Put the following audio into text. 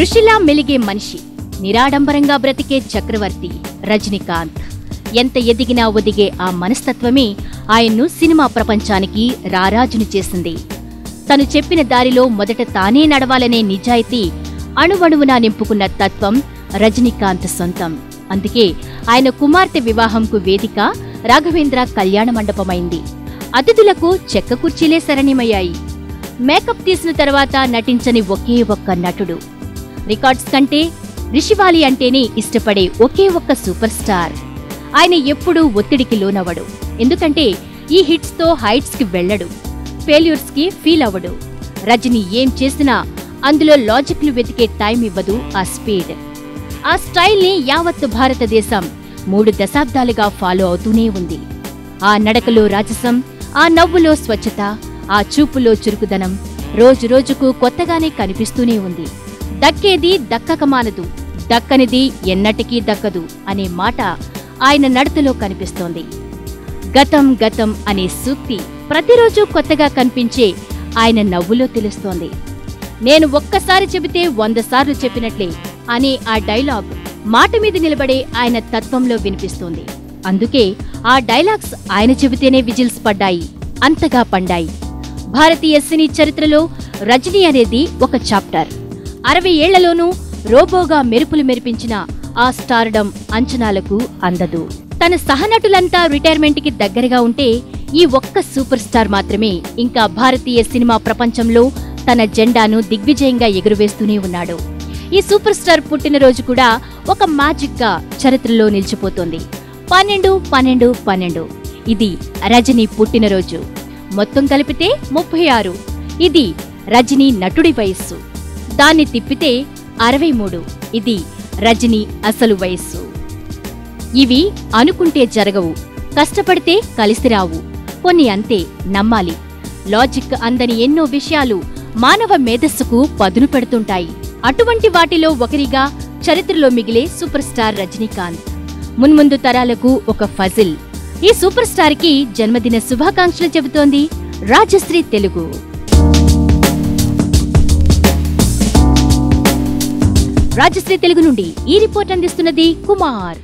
ఋషిలా మెలిగే మనిషి, నిరాడంబరంగా బ్రతికే చక్రవర్తి రజనీకాంత్. ఎంత ఎదిగినా ఒదిగే ఆ మనస్తత్వమే ఆయన్ను సినిమా ప్రపంచానికి రారాజుని చేసింది. తను చెప్పిన దారిలో మొదట తానే నడవాలనే నిజాయితీ అణువణువునా నింపుకున్న తత్వం రజనీకాంత్ సొంతం. అందుకే ఆయన కుమార్తె వివాహంకు వేదిక రాఘవేంద్ర కళ్యాణ మండపమైంది. అతిథులకు చెక్క కుర్చీలే శరణ్యమయ్యాయి. మేకప్ తీసిన తర్వాత నటించని ఒకే ఒక్క నటుడు, రికార్డ్స్ కంటే రిషివాలి అంటేనే ఇష్టపడే ఒకే ఒక్క సూపర్ స్టార్. ఆయన ఎప్పుడూ ఒత్తిడికి లోనవడు. ఎందుకంటే ఈ హిట్స్ తో హైట్స్ కి వెళ్లడు, ఫెయిల్యూర్స్ కి ఫీల్ అవ్వడు. రజనీ ఏం చేసినా అందులో లాజిక్లు వెతికే టైం ఇవ్వదు ఆ స్పీడ్. ఆ స్టైల్ ని యావత్తు భారతదేశం 3 దశాబ్దాలుగా ఫాలో అవుతూనే ఉంది. ఆ నడకలో రాజసం, ఆ నవ్వులో స్వచ్ఛత, ఆ చూపులో చురుకుదనం రోజు రోజుకు కొత్తగానే కనిపిస్తూనే ఉంది. దక్కేది దక్కక మానదు, దక్కనిది ఎన్నటికీ దక్కదు అనే మాట ఆయన నడతలో కనిపిస్తోంది. గతం గతం అనే సూక్తి ప్రతిరోజు కొత్తగా కనిపించే ఆయన నవ్వులో తెలుస్తోంది. నేను ఒక్కసారి చెబితే 100 సార్లు చెప్పినట్లే అనే ఆ డైలాగ్ మాట మీద నిలబడే ఆయన తత్వంలో వినిపిస్తోంది. అందుకే ఆ డైలాగ్స్ ఆయన చెబితేనే విజిల్స్ పడ్డాయి, అంతగా పండాయి. భారతీయ సినీ చరిత్రలో రజనీ అనేది ఒక చాప్టర్. 60 ఏళ్లలోనూ రోబోగా మెరుపులు మెరిపించిన ఆ స్టార్డమ్ అంచనాలకు అందదు. తన సహనటులంతా రిటైర్మెంట్కి దగ్గరగా ఉంటే ఈ ఒక్క సూపర్ స్టార్ మాత్రమే ఇంకా భారతీయ సినిమా ప్రపంచంలో తన జెండాను దిగ్విజయంగా ఎగురవేస్తూనే ఉన్నాడు. ఈ సూపర్ స్టార్ పుట్టినరోజు కూడా ఒక మ్యాజిక్ గా చరిత్రలో నిలిచిపోతోంది. 12-12-12 ఇది రజనీ పుట్టినరోజు. మొత్తం కలిపితే 36. ఇది రజనీ నటుడి వయస్సు. దాన్ని తిప్పితే 63. ఇది రజనీ అసలు వయస్సు. ఇవి అనుకుంటే జరగవు, కష్టపడితే కలిసిరావు. కొన్ని అంతే, నమ్మాలి. లాజిక్ అందని ఎన్నో విషయాలు మానవ మేధస్సుకు పదును పెడుతుంటాయి. అటువంటి వాటిలో ఒకరిగా చరిత్రలో మిగిలే సూపర్ స్టార్ రజనీకాంత్ మున్ముందు తరాలకు ఒక ఫజిల్. ఈ సూపర్ స్టార్ కి జన్మదిన శుభాకాంక్షలు చెబుతోంది రాజశ్రీ తెలుగు. రాజశ్రీ తెలుగు నుండి ఈ రిపోర్ట్ అందిస్తున్నది కుమార్.